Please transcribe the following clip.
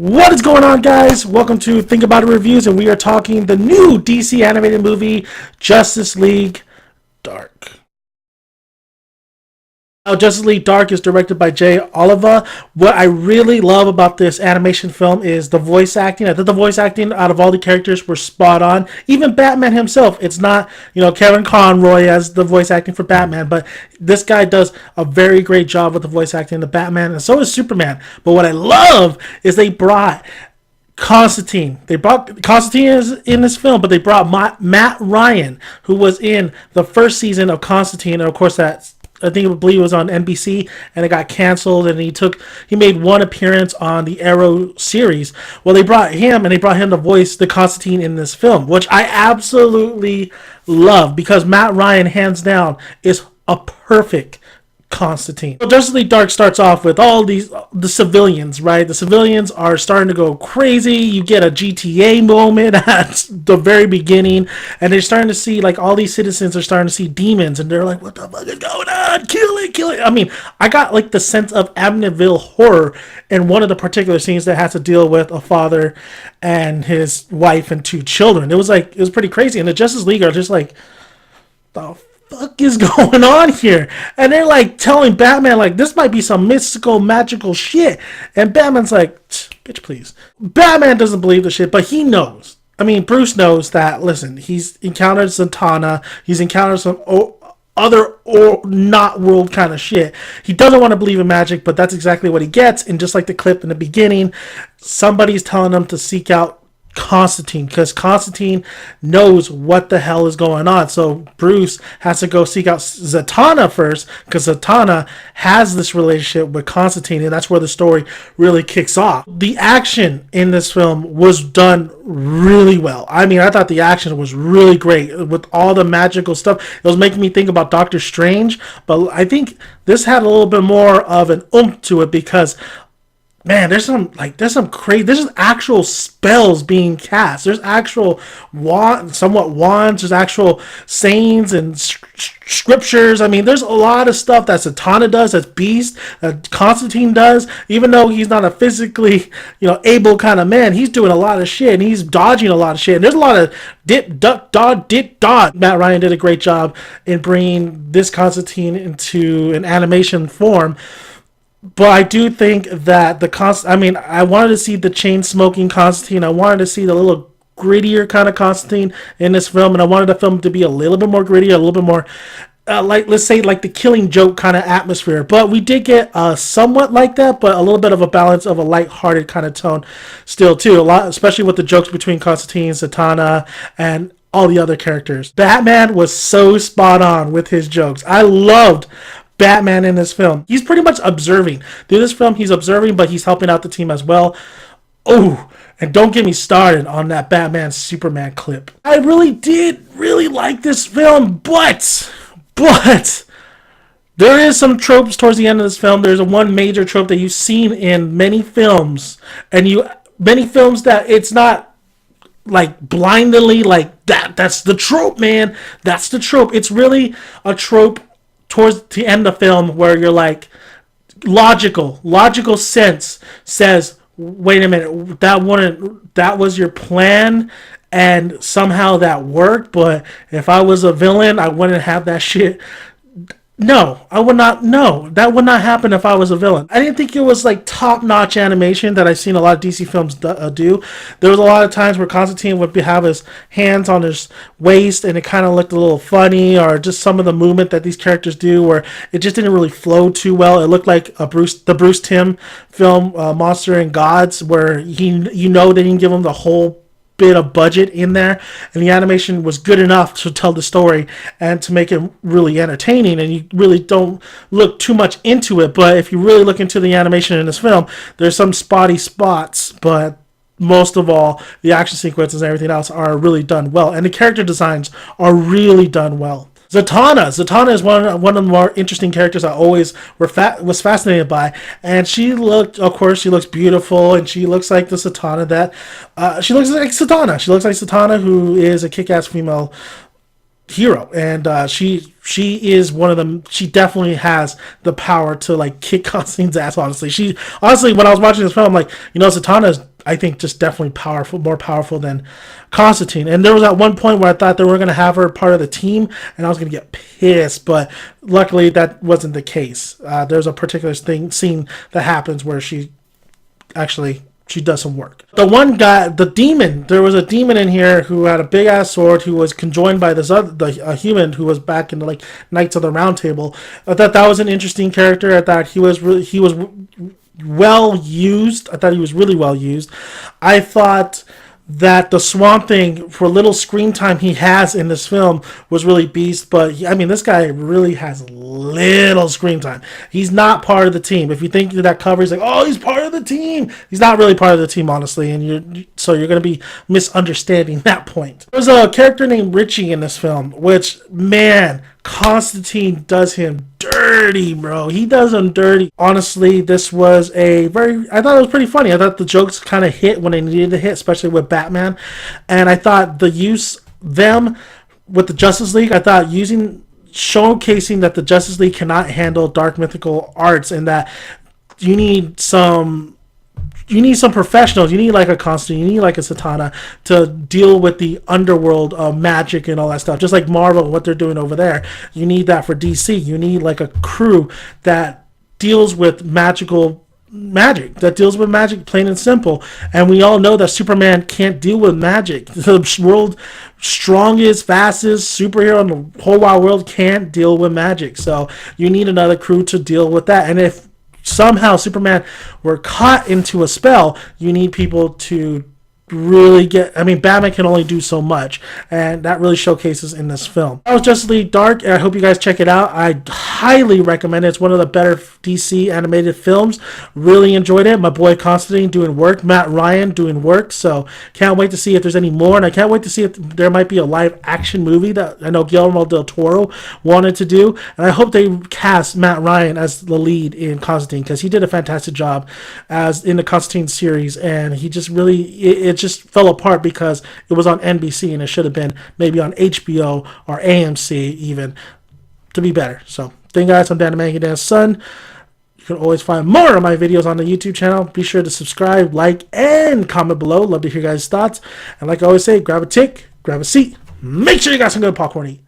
What is going on, guys? Welcome to Think About It Reviews, and we are talking the new DC animated movie, Justice League Dark. Now, Justice League Dark is directed by Jay Oliva. What I really love about this animation film is the voice acting. I think the voice acting out of all the characters were spot on. Even Batman himself. It's not, Kevin Conroy as the voice acting for Batman, but this guy does a very great job with the voice acting of the Batman, and so is Superman. But what I love is they brought Constantine. They brought Constantine is in this film, but they brought Matt Ryan, who was in the first season of Constantine, and of course I believe it was on NBC, and it got canceled, and he made one appearance on the Arrow series. Well, they brought him to voice the Constantine in this film, which I absolutely love, because Matt Ryan, hands down, is a perfect Constantine. So Justice League Dark starts off with all the civilians, right? The civilians are starting to go crazy. You get a GTA moment at the very beginning, and they're starting to see, like, all these citizens are starting to see demons, and they're like, what the fuck is going on? Kill it. I mean, I got like the sense of Amityville horror in one of the particular scenes that has to deal with a father and his wife and two children. It was pretty crazy, and the Justice League are just like, the fuck is going on here? And they're like telling Batman, like, this might be some mystical, magical shit. And Batman's like, bitch, please. Batman doesn't believe the shit, but he knows. I mean, Bruce knows that, listen, he's encountered Zatanna, he's encountered some other or not world kind of shit. He doesn't want to believe in magic, but that's exactly what he gets. And just like the clip in the beginning, somebody's telling him to seek out Constantine, because Constantine knows what the hell is going on. So Bruce has to go seek out Zatanna first, because Zatanna has this relationship with Constantine, and that's where the story really kicks off. The action in this film was done really well. I mean, I thought the action was really great with all the magical stuff. It was making me think about Doctor Strange, but I think this had a little bit more of an oomph to it, because man, there's some crazy. There's actual spells being cast. There's actual wands. There's actual sayings and scriptures. I mean, there's a lot of stuff that Zatanna does, that Beast, that Constantine does. Even though he's not a physically, able kind of man, he's doing a lot of shit, and he's dodging a lot of shit. And there's a lot of dip, duck, dodge. Matt Ryan did a great job in bringing this Constantine into an animation form. But I do think that I wanted to see the chain-smoking Constantine. I wanted to see the little grittier kind of Constantine in this film, and I wanted the film to be a little bit more gritty, a little bit more, let's say, like the Killing Joke kind of atmosphere. But we did get somewhat like that, but a little bit of a balance of a light-hearted kind of tone still, too. A lot, especially with the jokes between Constantine, Zatanna, and all the other characters. Batman was so spot on with his jokes. I loved Batman in this film. He's pretty much observing. Through this film, he's observing, but he's helping out the team as well. Oh, and don't get me started on that Batman Superman clip. I really did like this film, but there is some tropes towards the end of this film. There's one major trope that you've seen in many films, many films that it's not like blindly like that's the trope, man. That's the trope. It's really a trope towards the end of the film where you're like, logical sense says, wait a minute, that was your plan, and somehow that worked, but if I was a villain, I wouldn't have that shit. No, I would not. No, that would not happen if I was a villain. I didn't think it was like top-notch animation that I've seen a lot of DC films do. There was a lot of times where Constantine would have his hands on his waist, and it kind of looked a little funny, or just some of the movement that these characters do, where it just didn't really flow too well. It looked like the Bruce Timm film, Monster and Gods, where they didn't give him the whole bit of budget in there, and the animation was good enough to tell the story and to make it really entertaining, and you really don't look too much into it. But if you really look into the animation in this film, there's some spotty spots, but most of all, the action sequences and everything else are really done well, and the character designs are really done well. Zatanna is one of the more interesting characters I always was fascinated by, and she looks beautiful, and she looks like the Zatanna that she looks like Zatanna. She looks like Zatanna, who is a kick-ass female hero, and she is one of them. She definitely has the power to like kick Constantine's ass. Honestly, when I was watching this film, I'm like, Zatanna is I think just definitely powerful, more powerful than Constantine. And there was at one point where I thought they were going to have her part of the team, and I was going to get pissed, but luckily that wasn't the case. There's a particular scene that happens where she does some work. The one guy, the demon, there was a demon in here who had a big ass sword who was conjoined by this a human who was back in the like Knights of the Round Table. I thought that was an interesting character. I thought he was well used. I thought he was really well used. I thought that the Swamp Thing, for little screen time he has in this film, was really beast. But this guy really has little screen time. He's not part of the team. If you think that cover is like, oh, he's part of the team, he's not really part of the team, honestly. And you're going to be misunderstanding that point. There's a character named Richie in this film, which, man, Constantine does him dirty, bro. He does him dirty. Honestly, this was I thought it was pretty funny. I thought the jokes kind of hit when they needed to hit, especially with Batman. And I thought them with the Justice League, I thought showcasing that the Justice League cannot handle dark mythical arts, and that you need some professionals. You need like a Constantine, you need like a Satana to deal with the underworld of magic and all that stuff. Just like Marvel, what they're doing over there. You need that for DC. You need like a crew that deals with magic, plain and simple. And we all know that Superman can't deal with magic. The world's strongest, fastest superhero in the whole wide world can't deal with magic. So you need another crew to deal with that. And if somehow Superman were caught into a spell, you need people to really Batman can only do so much, and that really showcases in this film. That was Justice League Dark, and I hope you guys check it out. I highly recommend it. It's one of the better DC animated films. Really enjoyed it. My boy Constantine doing work, Matt Ryan doing work, so can't wait to see if there's any more, and I can't wait to see if there might be a live action movie that I know Guillermo del Toro wanted to do, and I hope they cast Matt Ryan as the lead in Constantine, because he did a fantastic job as in the Constantine series, and he just really it just fell apart because it was on NBC and it should have been maybe on HBO or AMC even to be better. So thank you guys. I'm Dan the Man, Dan's son. You can always find more of my videos on the YouTube channel. Be sure to subscribe, like, and comment below. Love to hear your guys' thoughts. And like I always say, grab a tick, grab a seat. Make sure you got some good popcorn to eat.